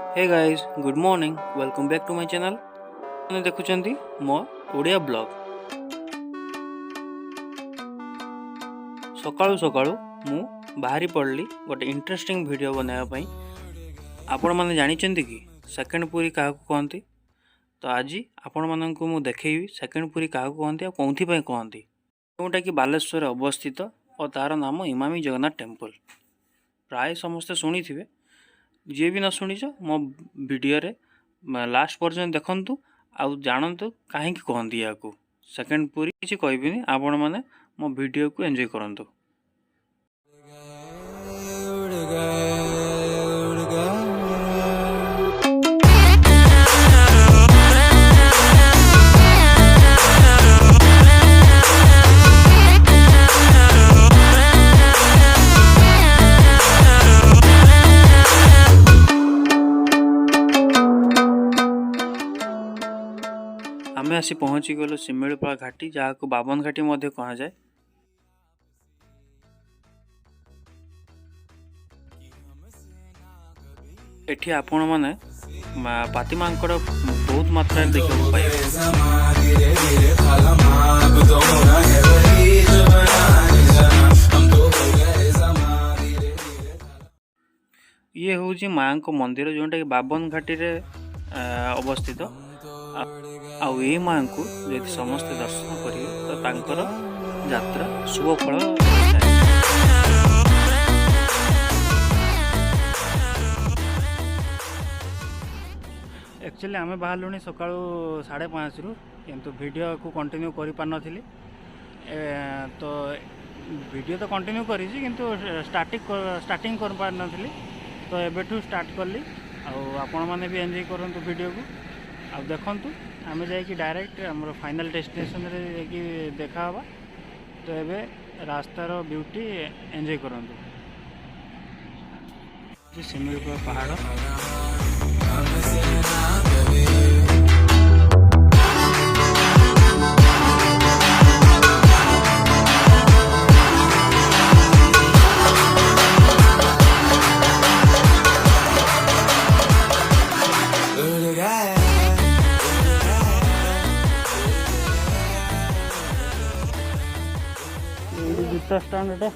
Hey guys, good morning, welcome back to my channel. आपने देखुछंती मो ओडिया ब्लॉग। सकाळु सकाळु मु बाहरी पड़ली गोटे इंटरेस्टिंग वीडियो बनाया पई। आपण माने जानिचंती कि सेकंड पुरी काहाकू कहंती। तो आज आपण माननकु मु देखैबी सेकंड पुरी काहाकू कहंती आ कोंथि पई कहंती। जोटा कि बालेश्वर अवस्थित और तार नाम इमामी जगन्नाथ टेम्पल। प्राय समस्ते शुणी थे, जी भी न शुणीच मो वीडियो रे लास्ट पर्यंत देखंतु आउ जानंतु कहीं कहती या सेकंड पूरी किसी कहबिनी। आपण माने मो वीडियो को एंजॉय करंतु। आमे आसी पहुँची गलु सिमिलपाल घाटी, जहाँ को बावन घाटी मध्य कहा जाए। एठी आपण माने पाती मांकड़ बहुत मात्रा देखा पाए। ये हूँ माँ को मंदिर जोटा कि बावन घाटी रे अवस्थित। आउ ये माँ को यदि समस्त दर्शन करेंगे तो तांकर यात्रा शुभ फल। एक्चुअली आम बाहर सका 5:30 रु, किंतु वीडियो को कंटिन्यू कर पार नी। तो वीडियो तो कंटिन्यू करी किंतु स्टार्टिंग कर पार नी। तो एबेठू स्टार्ट कली। आपण मैंने भी एंजॉय करंतु वीडियो को। आ देखंतु आमे जाइए डायरेक्ट हमर फाइनल डेस्टिनेशन रे जाइए देखा हवा। तो एबे रास्तार ब्यूटी एंजॉय करंतु। सिमिलपाल पहाड़ जूता स्टैंड है।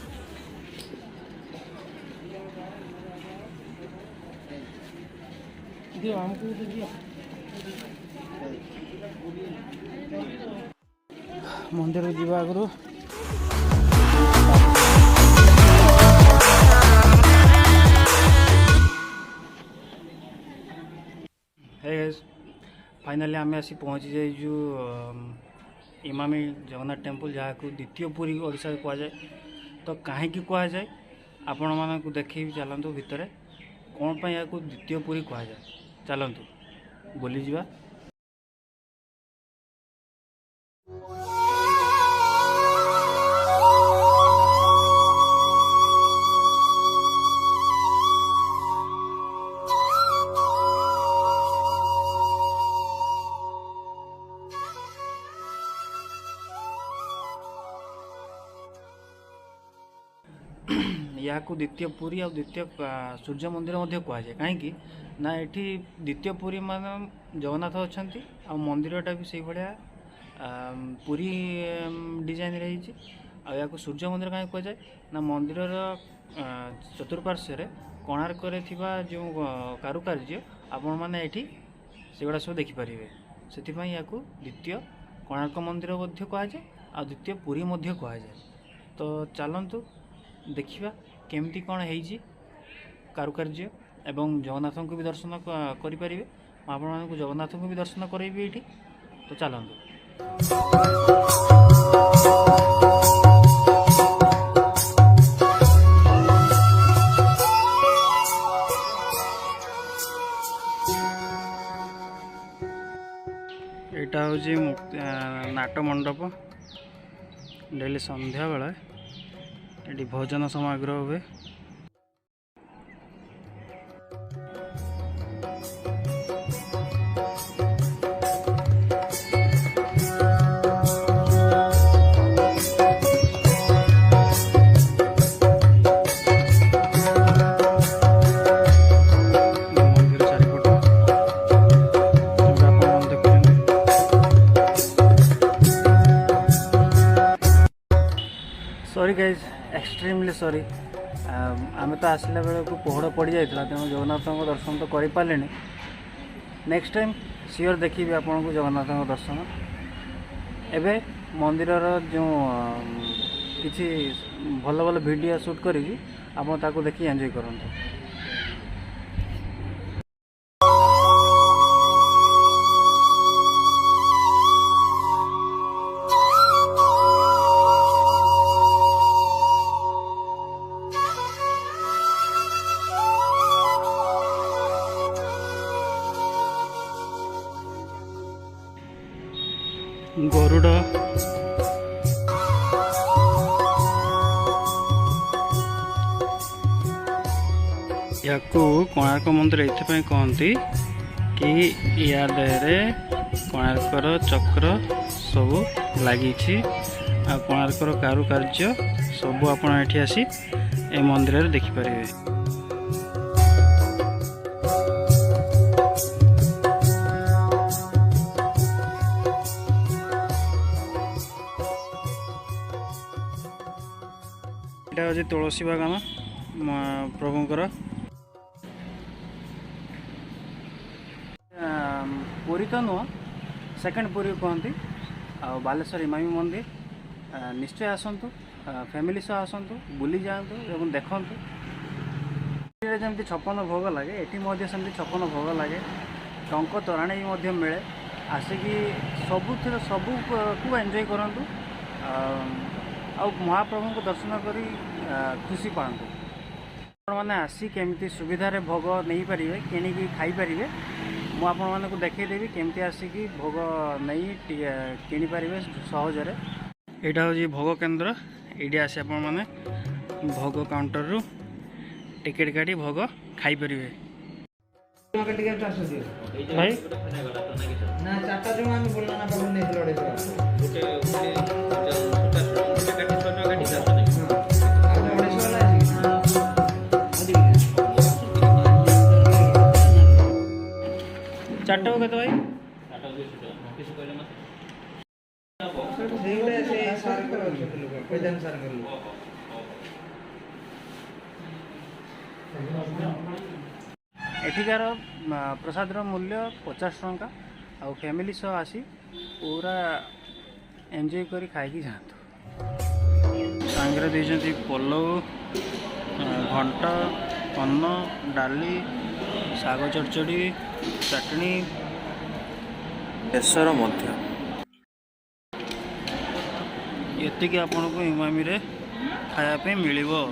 मंदिर जीवा आगु फाइनाली आम आसी पहुँची जाइजु इमामी जगन्नाथ टेम्पल, जहाँ को द्वितीय पुरी ओडिशा कह जाए। तो कहीं कह जाए आपण मानक देखी चलतु भितर कौन पर या द्वितीय पुरी कह जाए। चलतु बुली जावा। या द्वितीय पुरी और द्वितीय सूर्य मंदिर कहुए कहीं ना। ये द्वितीय पुरी मान जगन्नाथ अच्छा आ मंदिरटा भी से भाया पुरी डिजाइन रही। या सूर्य मंदिर कहीं कहुए ना, मंदिर चतुर्पार्श्व कोणार्क जो कारुकार्य आपण मैंने ये सेगुड़ा सब देखिपारे। से या द्वितीय कोणार्क मंदिर कहुए आ द्वितीय पुरी कहुए। तो चलतु देखिबा केमती कौन है कारुकार्य एवं जगन्नाथ को भी दर्शन करें। आपण को जगन्नाथ को भी दर्शन करेबी ये। तो चलतु यहाँ हूँ नाट मंडप। डेली संध्या बेला ये भोजन समाग्रह हुए। मंदिर चारिपट सॉरी गाइज, एक्सट्रीमली सॉरी। आम तो आसला बेलू पहड़ पड़ जाता, तेणु जगन्नाथ दर्शन तो कर पारे। नेक्स्ट टाइम सियोर देखी आपन को जगन्नाथ दर्शन। एबे मंदिर जो किसी भल भल वीडियो शूट करी आप देखी एंजॉय करते। गरुड़ या कोणार्क मंदिर ये कहती कि या देहरे कोणार्कर चक्र सब लगी। कोणार्कर कारुकार्य सब आप आसी ए मंदिर देखिपारे। এটা হচ্ছে तुलसी बागान प्रभुंकर। पुरी तो नुह सेकेंड पुरी कहती। बालेश्वर इमामी मंदिर निश्चय आसतु, फैमिली सह आसतु, बुली जातु और देखु। जमी 56 भोग लगे ये सेमती 56 भोग लगे। टंक तोराणी मिले आसिकी सबू को एंजॉय करूँ। आ महाप्रभु को दर्शन करी खुशी पाते। मैंने आसी केमती सुविधार भोग नहीं पारे कि खाई पारे। मुझे आपण को देखईदेवी केमती आसिकी भोग नहीं किनीपर सहजरे। यहाँ हूँ भोग केन्द्र। ये आसी आप भोग काउंटर रु टिकेट काटी भोग खाई पारे। भाई ना चार्टा जो आम बोलना ना बाबू नहीं लड़े चार्टा को कहते भाई एठिकार प्रसाद मूल्य 50 टंका। आ फैमिली सह आसी पूरा एंजॉय करी खाई जातु। सांगरे देइछन्ती पलव, घंट, अन्न, डाली, साग चड़चड़ी, चटनी, बेसर मध्य। ये आपन को इमामी रे खायापे मिलिबो।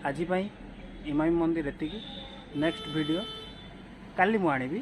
आज इमामी मंदिर एतिकी। नेक्स्ट वीडियो काली मु आनिबी।